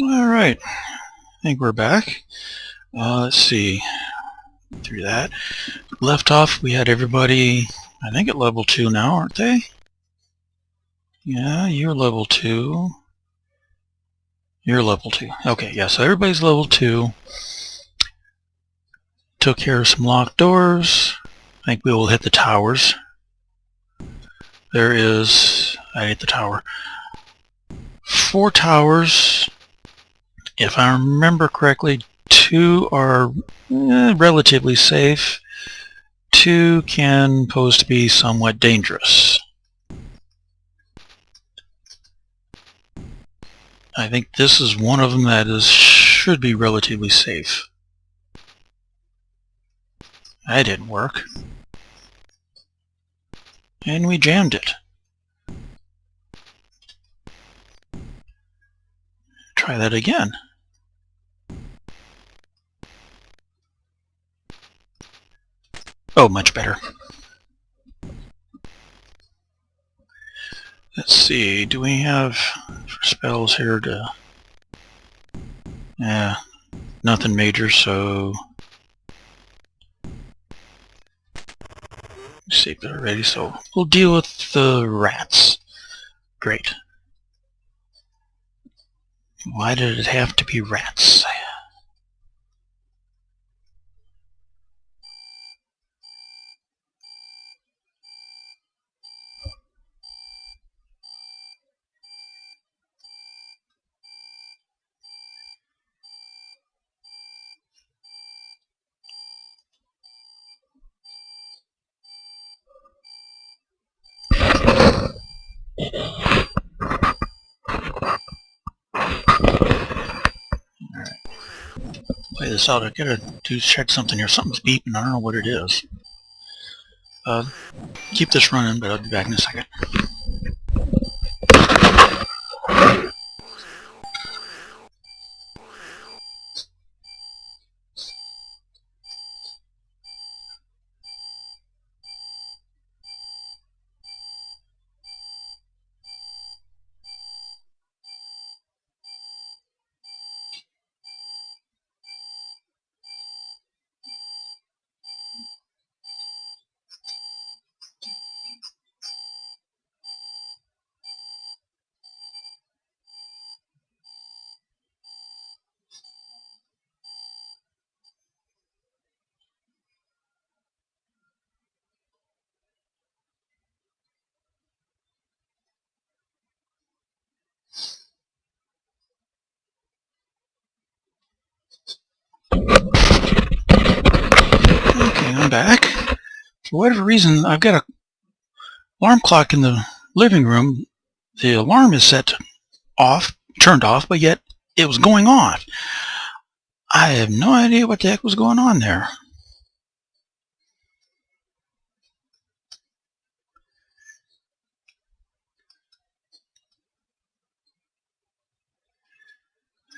Alright, I think we're back. Let's see. Through that. Left off, we had everybody, I think, at level 2 now, aren't they? Yeah, you're level 2. You're level 2. Okay, yeah, so everybody's level 2. Took care of some locked doors. I think we will hit the towers. There is... I hit the tower. 4 towers. If I remember correctly, 2 are relatively safe. 2 can pose to be somewhat dangerous. I think this is one of them that should be relatively safe. That didn't work. And we jammed it. Try that again. Oh, much better. Let's see, do we have spells here to... Yeah, nothing major, so... Let's see if they're ready, so we'll deal with the rats. Great. Why did it have to be rats? Play this out. I gotta check something here. Something's beeping. I don't know what it is. Keep this running, but I'll be back in a second. Okay, I'm back. For whatever reason, I've got an alarm clock in the living room. The alarm is set off, turned off, but yet it was going off. I have no idea what the heck was going on there.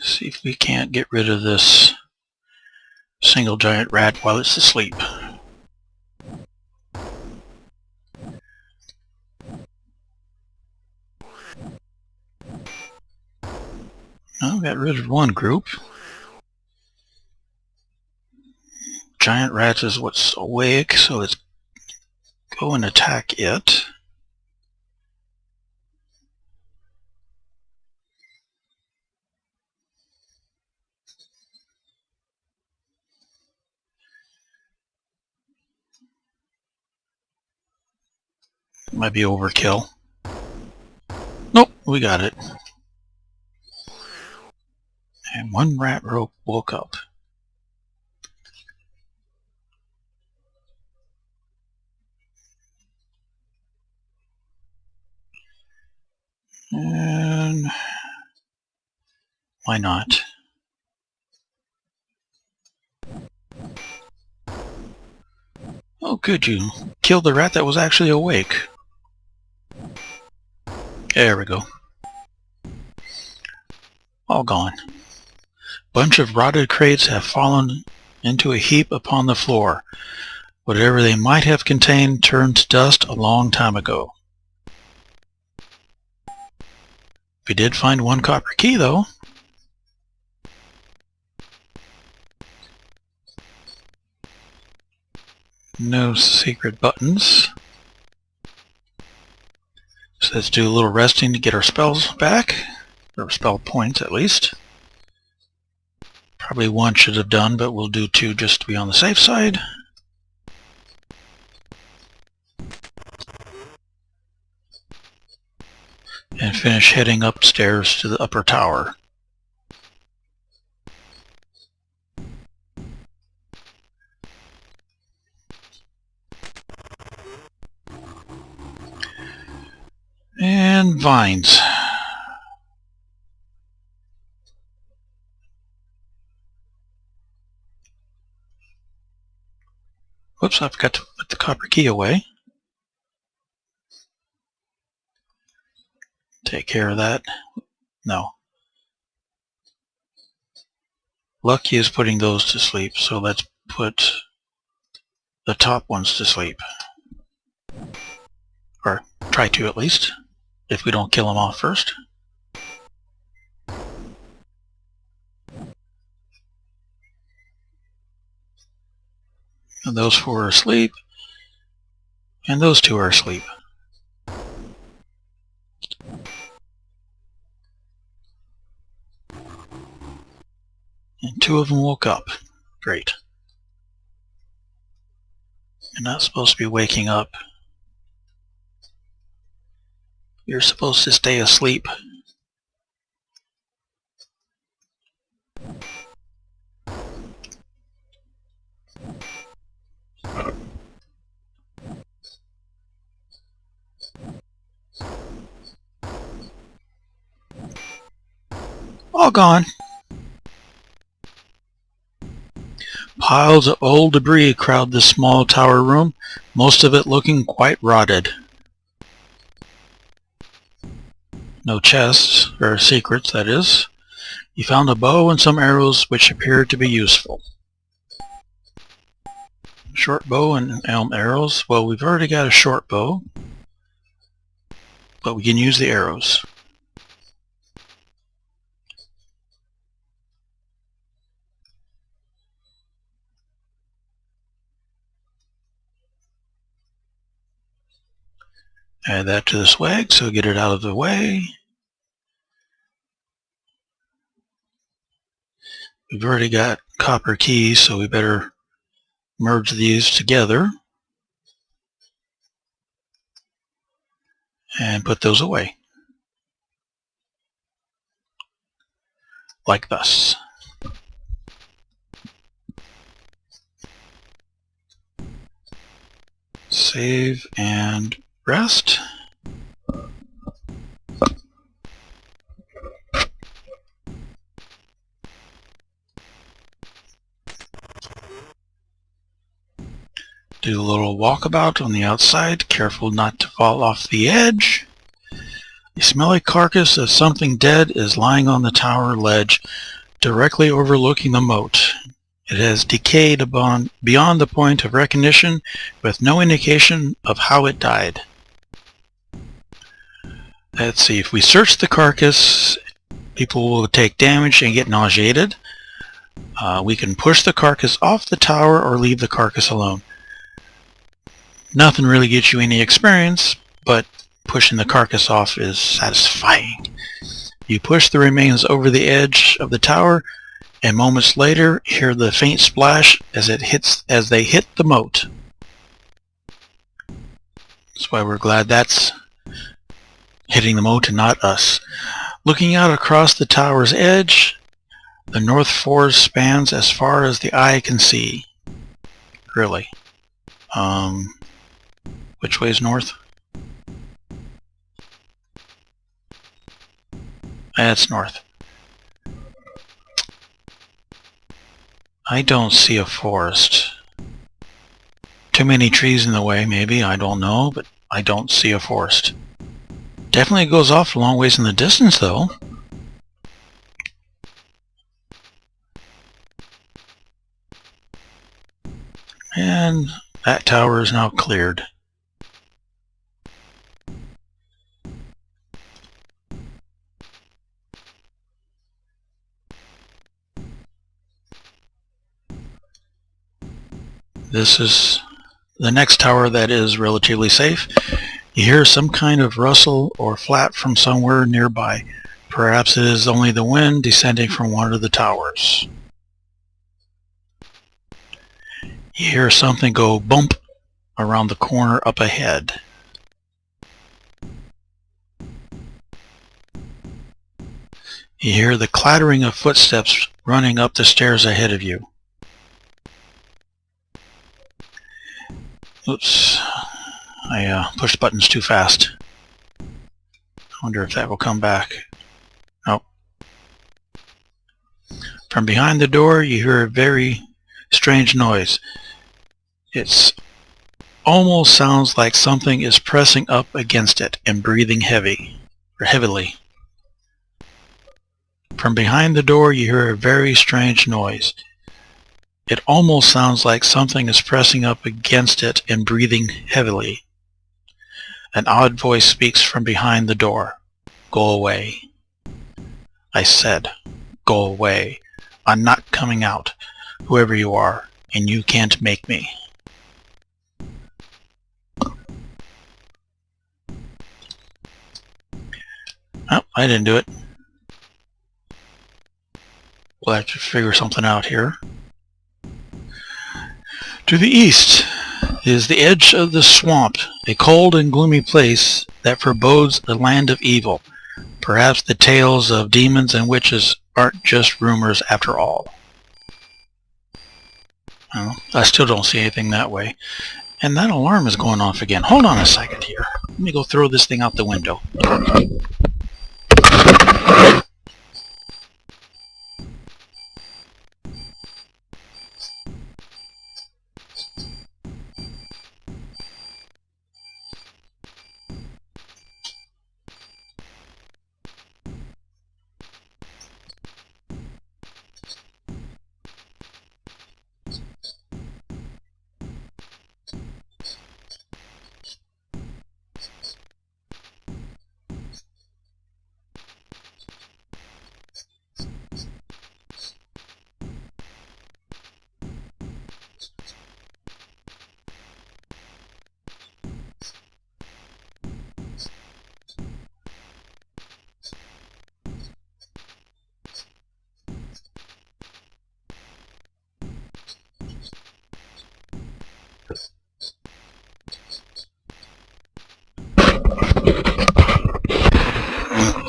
See if we can't get rid of this single giant rat while it's asleep. Well, got rid of one group. Giant rats is what's awake, so let's go and attack it. Might be overkill. Nope, we got it. And one rat woke up. And why not? Oh, good, you killed the rat that was actually awake. There we go. All gone. Bunch of rotted crates have fallen into a heap upon the floor. Whatever they might have contained turned to dust a long time ago. We did find one copper key, though. No secret buttons. So let's do a little resting to get our spells back, or spell points at least. Probably one should have done, but we'll do two just to be on the safe side. And finish heading upstairs to the upper tower. And vines. Whoops, I forgot to put the copper key away. Take care of that. No. Lucky is putting those to sleep, so let's put the top ones to sleep. Or try to at least, if we don't kill them off first. And those four are asleep. And those two are asleep. And two of them woke up. Great. You're not supposed to be waking up. You're supposed to stay asleep. All gone. Piles of old debris crowd this small tower room, most of it looking quite rotted. No chests, or secrets, that is. You found a bow and some arrows which appeared to be useful. Short bow and elm arrows. Well, we've already got a short bow, but we can use the arrows. Add that to the swag, so get it out of the way. We've already got copper keys, so we better merge these together and put those away. Like thus. Save and rest. Do a little walkabout on the outside, careful not to fall off the edge. A smelly carcass of something dead is lying on the tower ledge, directly overlooking the moat. It has decayed beyond the point of recognition, with no indication of how it died. Let's see, if we search the carcass, people will take damage and get nauseated. We can push the carcass off the tower or leave the carcass alone. Nothing really gets you any experience, but pushing the carcass off is satisfying. You push the remains over the edge of the tower, and moments later hear the faint splash as they hit the moat. That's why we're glad that's hitting the moat and not us. Looking out across the tower's edge, the North Forest spans as far as the eye can see. Really. Which way is north? That's north. I don't see a forest. Too many trees in the way, maybe, I don't know, but I don't see a forest. Definitely goes off a long ways in the distance, though. And that tower is now cleared. This is the next tower that is relatively safe. You hear some kind of rustle or flap from somewhere nearby. Perhaps it is only the wind descending from one of the towers. You hear something go bump around the corner up ahead. You hear the clattering of footsteps running up the stairs ahead of you. Oops, I pushed buttons too fast. I wonder if that will come back. Nope. From behind the door you hear a very strange noise. It almost sounds like something is pressing up against it and breathing heavily. From behind the door you hear a very strange noise. It almost sounds like something is pressing up against it and breathing heavily. An odd voice speaks from behind the door. Go away. I said, go away. I'm not coming out, whoever you are, and you can't make me. Oh, I didn't do it. We'll have to figure something out here. To the east is the edge of the swamp, a cold and gloomy place that forebodes a land of evil. Perhaps the tales of demons and witches aren't just rumors after all. Well, I still don't see anything that way. And that alarm is going off again. Hold on a second here. Let me go throw this thing out the window.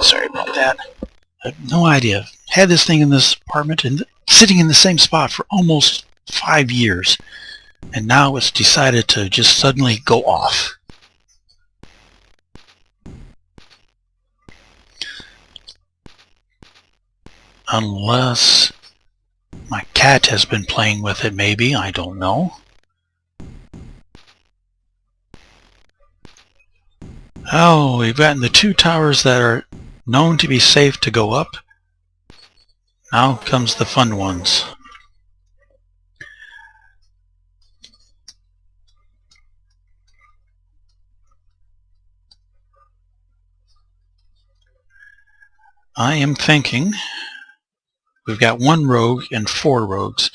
Sorry about that. I have no idea. Had this thing in this apartment and sitting in the same spot for almost 5 years. And now it's decided to just suddenly go off. Unless my cat has been playing with it, maybe. I don't know. Oh, we've gotten the 2 towers that are known to be safe to go up. Now comes the fun ones. I am thinking we've got 1 rogue and 4 rogues.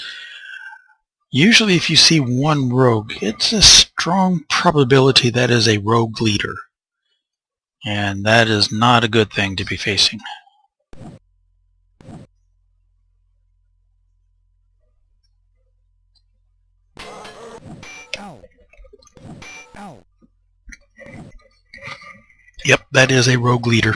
Usually if you see 1 rogue, it's a strong probability that is a rogue leader. And that is not a good thing to be facing. Ow. Ow. Yep, that is a rogue leader.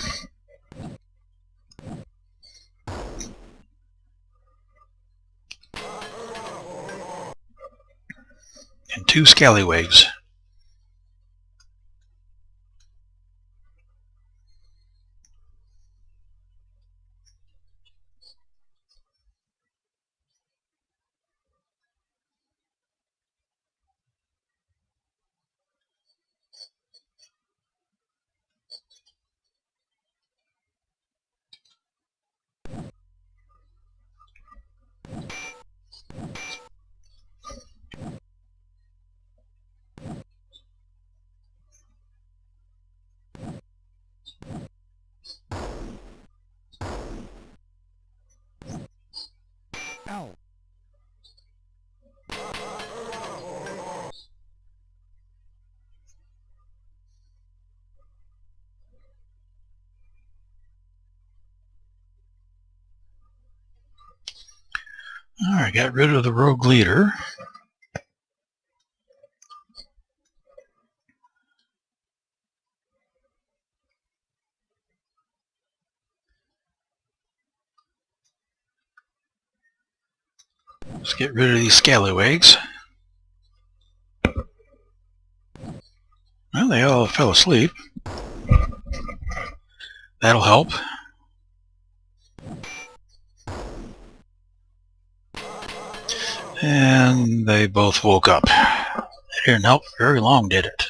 And 2 Scallywags. Ow. Alright, got rid of the rogue leader. Let's get rid of these Scallywags. Well, they all fell asleep. That'll help. And they both woke up. It didn't help very long, did it?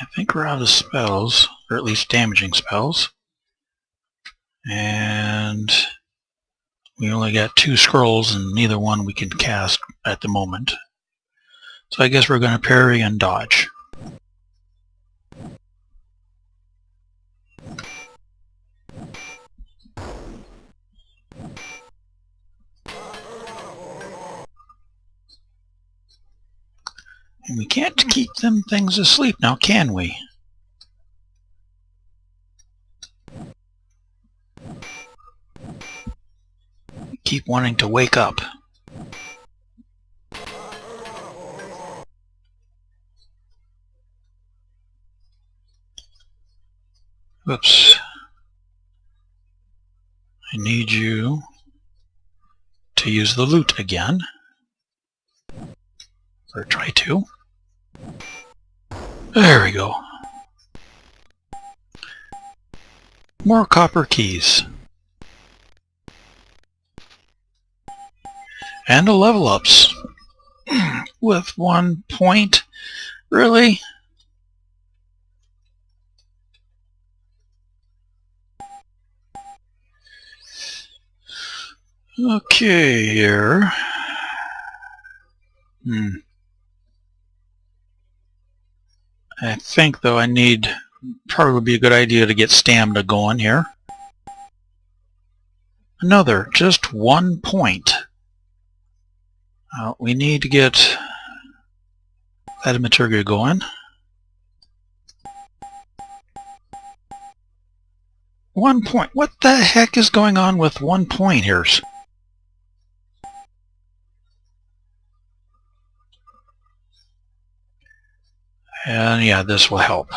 I think we're out of spells, or at least damaging spells. And we only got 2 scrolls, and neither one we can cast at the moment. So I guess we're going to parry and dodge. And we can't keep them things asleep now, can we? We keep wanting to wake up. Whoops. I need you to use the loot again. Or try to. There we go. More copper keys. And a level ups. With 1 point. Really? Okay, here. I think, though, I need... Probably be a good idea to get stamina going here. Another, just 1 point. We need to get that Maturga going. 1 point. What the heck is going on with 1 point here? And yeah, this will help.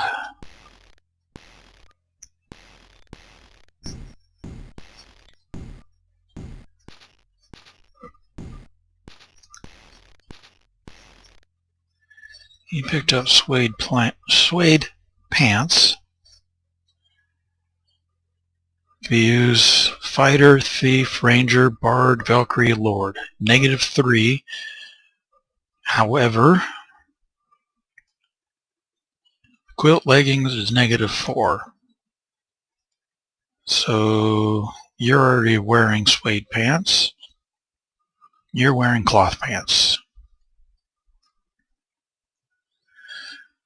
He picked up suede pants. We use Fighter, Thief, Ranger, Bard, Valkyrie, Lord. -3. However, quilt leggings is -4. So you're already wearing suede pants. You're wearing cloth pants.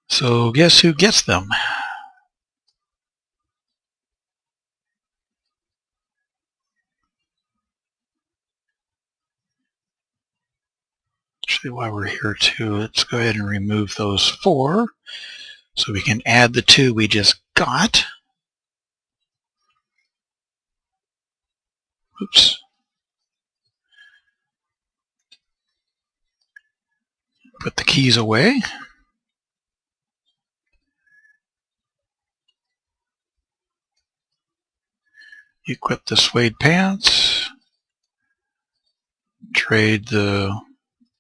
So guess who gets them? Actually, while we're here too, let's go ahead and remove those 4 so we can add the 2 we just got. Oops. Put the keys away. Equip the suede pants. Trade the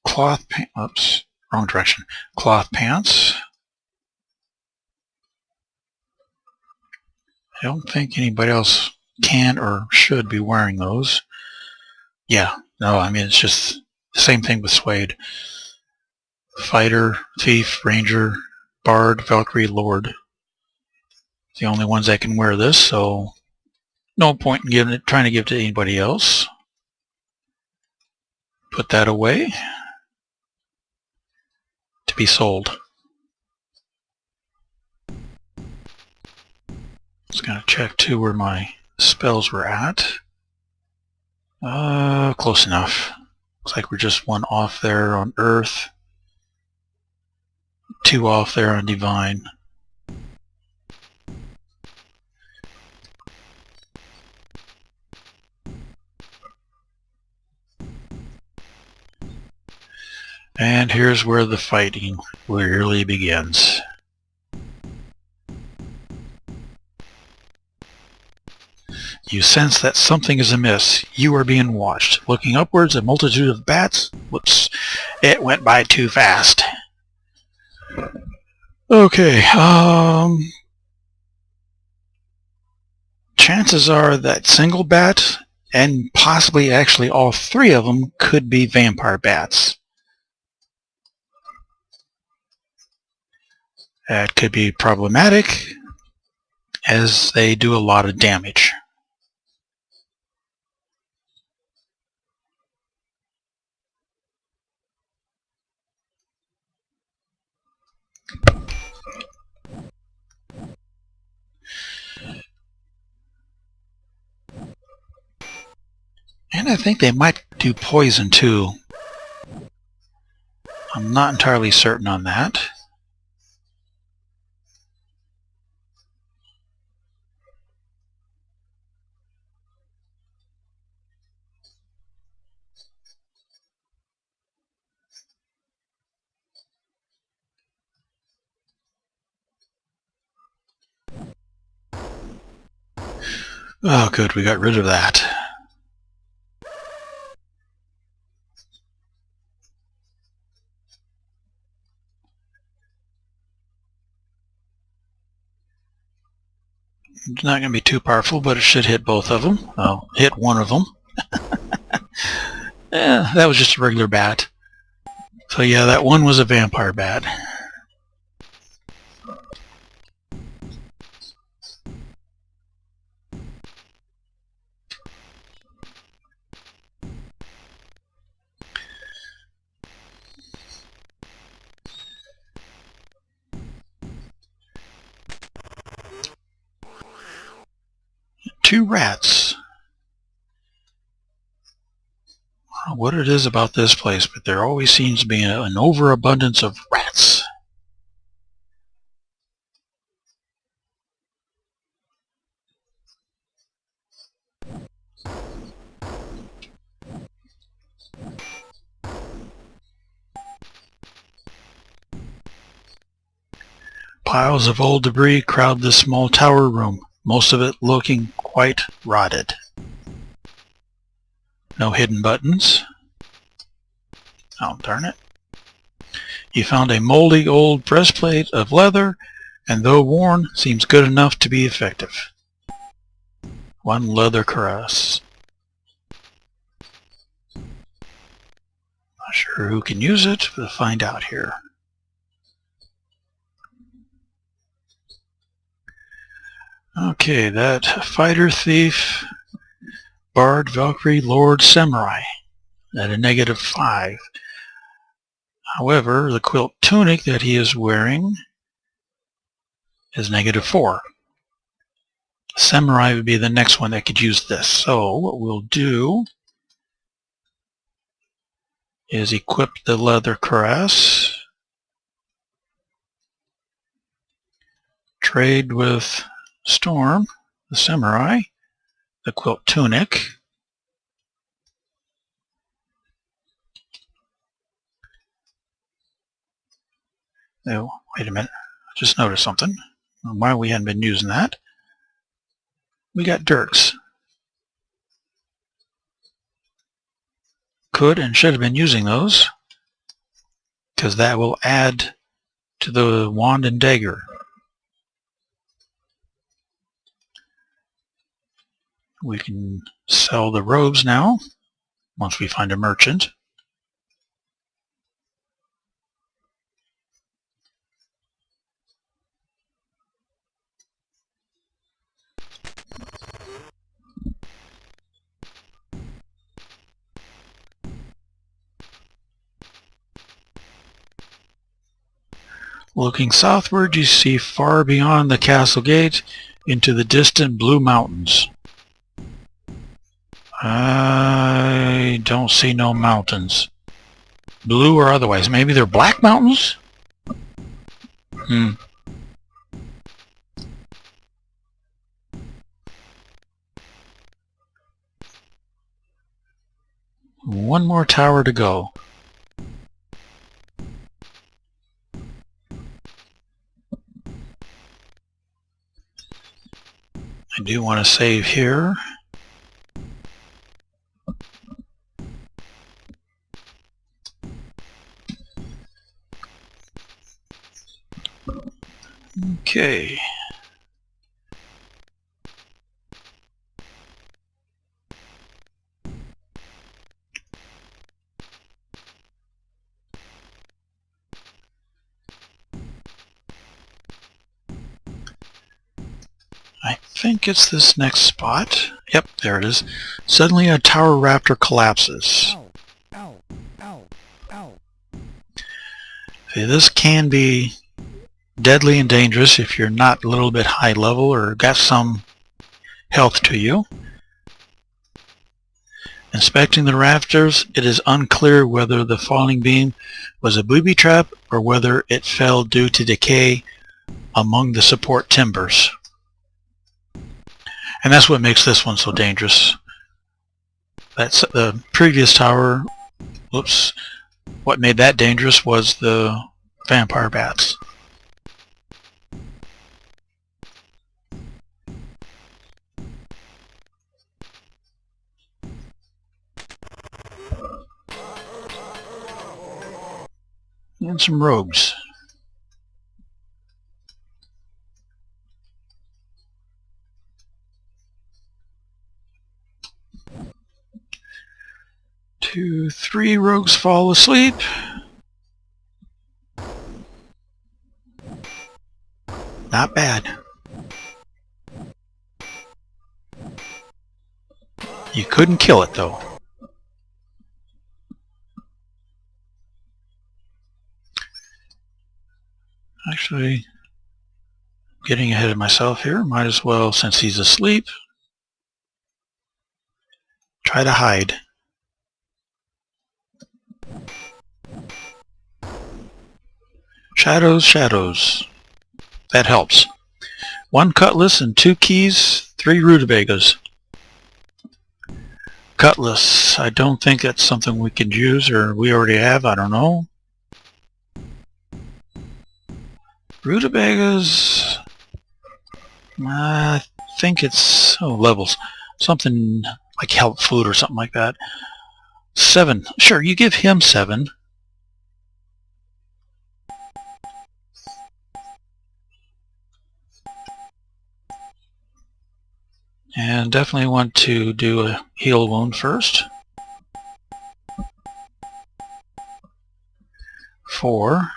cloth pants. Oops, wrong direction. Cloth pants. I don't think anybody else can or should be wearing those. Yeah, no, I mean, it's just the same thing with suede. Fighter, Thief, Ranger, Bard, Valkyrie, Lord. The only ones that can wear this, so no point in trying to give it to anybody else. Put that away to be sold. Just gonna check too where my spells were at. Close enough. Looks like we're just 1 off there on Earth, 2 off there on Divine. And here's where the fighting really begins. You sense that something is amiss. You are being watched. Looking upwards, a multitude of bats. Whoops. It went by too fast. Okay, chances are that single bat, and possibly actually all three of them, could be vampire bats. That could be problematic, as they do a lot of damage. And I think they might do poison too. I'm not entirely certain on that. Oh good, we got rid of that. It's not going to be too powerful, but it should hit both of them. I'll hit one of them. That was just a regular bat. So yeah, that one was a vampire bat. Two rats. I don't know what it is about this place, but there always seems to be an overabundance of rats. Piles of old debris crowd this small tower room, most of it looking quite rotted. No hidden buttons. Oh, darn it. You found a moldy old breastplate of leather, and though worn, seems good enough to be effective. One leather cuirass. Not sure who can use it, but we'll find out here. Okay, that fighter, thief, bard, Valkyrie, lord, samurai at a -5. However, the quilt tunic that he is wearing is -4. Samurai would be the next one that could use this. So what we'll do is equip the leather cuirass, trade with Storm, the samurai, the quilt tunic. Oh, wait a minute. I just noticed something. Why we hadn't been using that. We got dirks. Could and should have been using those, because that will add to the wand and dagger. We can sell the robes now, once we find a merchant. Looking southward, you see far beyond the castle gate into the distant blue mountains. I don't see no mountains. Blue or otherwise. Maybe they're black mountains? One more tower to go. I do want to save here. Okay. I think it's this next spot. Yep, there it is. Suddenly a tower raptor collapses. Ow. Ow. Ow. Ow. Okay, this can be deadly and dangerous if you're not a little bit high level or got some health to you. Inspecting the rafters, it is unclear whether the falling beam was a booby trap or whether it fell due to decay among the support timbers. And that's what makes this one so dangerous. That's the previous tower. Whoops. What made that dangerous was the vampire bats. And some rogues. Two, three rogues fall asleep. Not bad. You couldn't kill it though. Actually, getting ahead of myself here. Might as well, since he's asleep, try to hide. Shadows, shadows. That helps. 1 cutlass and 2 keys, 3 rutabagas. Cutlass. I don't think that's something we can use, or we already have. I don't know. Rutabagas. I think it's levels. Something like health food or something like that. 7. Sure, you give him 7. And definitely want to do a heal wound first. 4.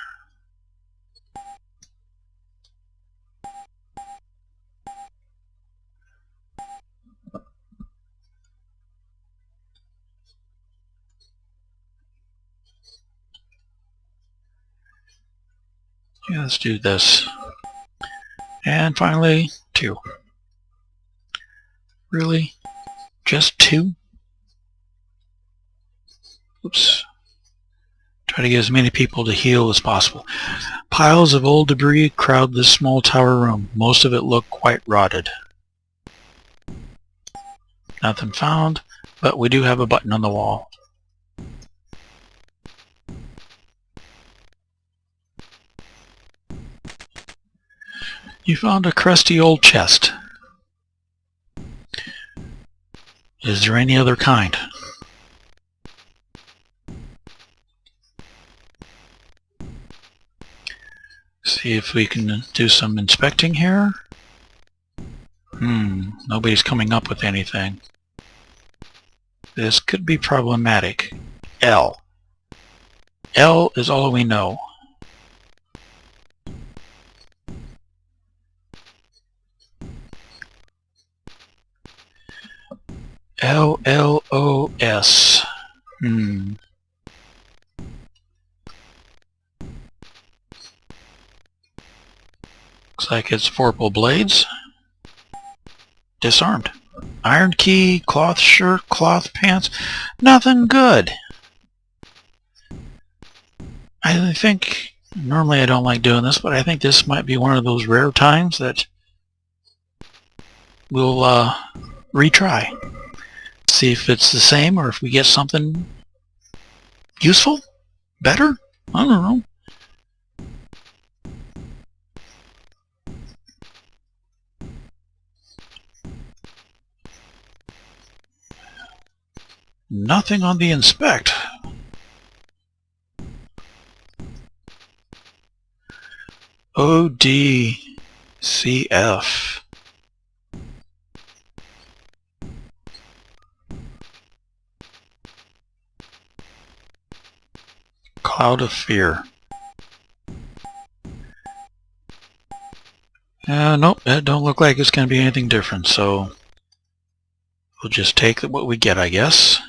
Yeah, let's do this. And finally, 2. Really? Just 2? Oops. Try to get as many people to heal as possible. Piles of old debris crowd this small tower room. Most of it look quite rotted. Nothing found, but we do have a button on the wall. You found a crusty old chest. Is there any other kind? See if we can do some inspecting here. Nobody's coming up with anything. This could be problematic. L. L is all we know. LLOS. Looks like it's vorpal blades. Disarmed. Iron key, cloth shirt, cloth pants. Nothing good. I think, normally I don't like doing this, but I think this might be one of those rare times that we'll retry. See if it's the same or if we get something useful? Better? I don't know. Nothing on the inspect. ODCF. Cloud of Fear. Nope, that don't look like it's going to be anything different, so we'll just take what we get, I guess.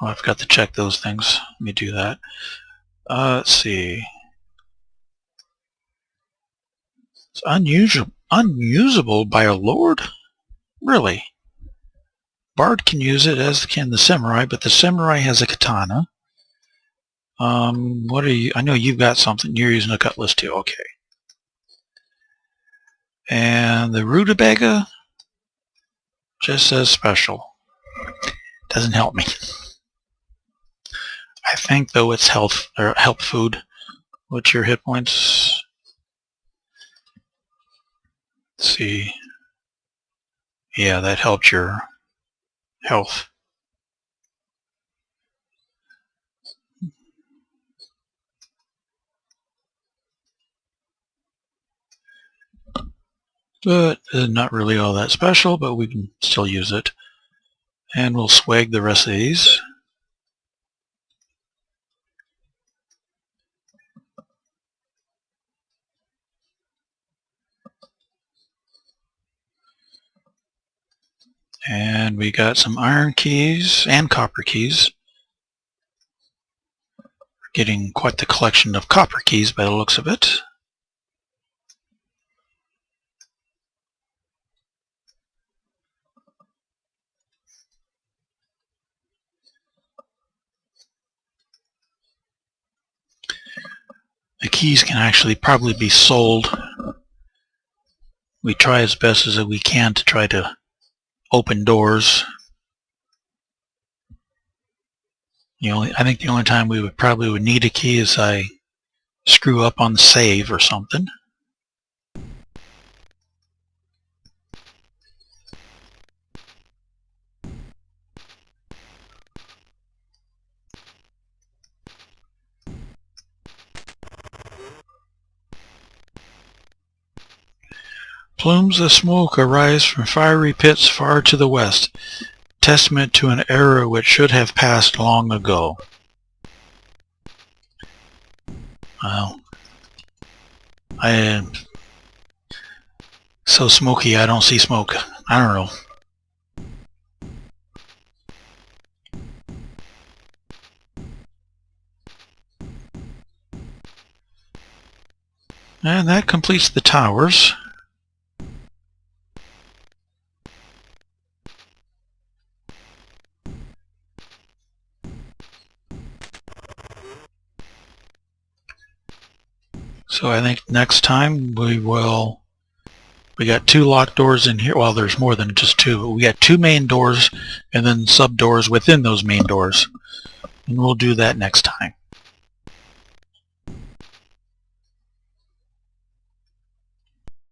Oh, I forgot to check those things. Let me do that. Let's see. It's unusable by a lord? Really? Bard can use it, as can the samurai, but the samurai has a katana. What are you? I know you've got something. You're using a cutlass too. Okay. And the rutabaga just says special. Doesn't help me. I think though it's health or help food. What's your hit points? Let's see. Yeah, that helped your health. But not really all that special, but we can still use it. And we'll swag the rest of these. And we got some iron keys and copper keys. We're getting quite the collection of copper keys by the looks of it. The keys can actually probably be sold. We try as best as we can to try to open doors. I think the only time we probably would need a key is I screw up on the save or something. Plumes of smoke arise from fiery pits far to the west, testament to an era which should have passed long ago. Well, I am so smoky I don't see smoke. I don't know. And that completes the towers. So I think next time we got 2 locked doors in here. Well, there's more than just 2. But we got 2 main doors and then sub doors within those main doors. And we'll do that next time.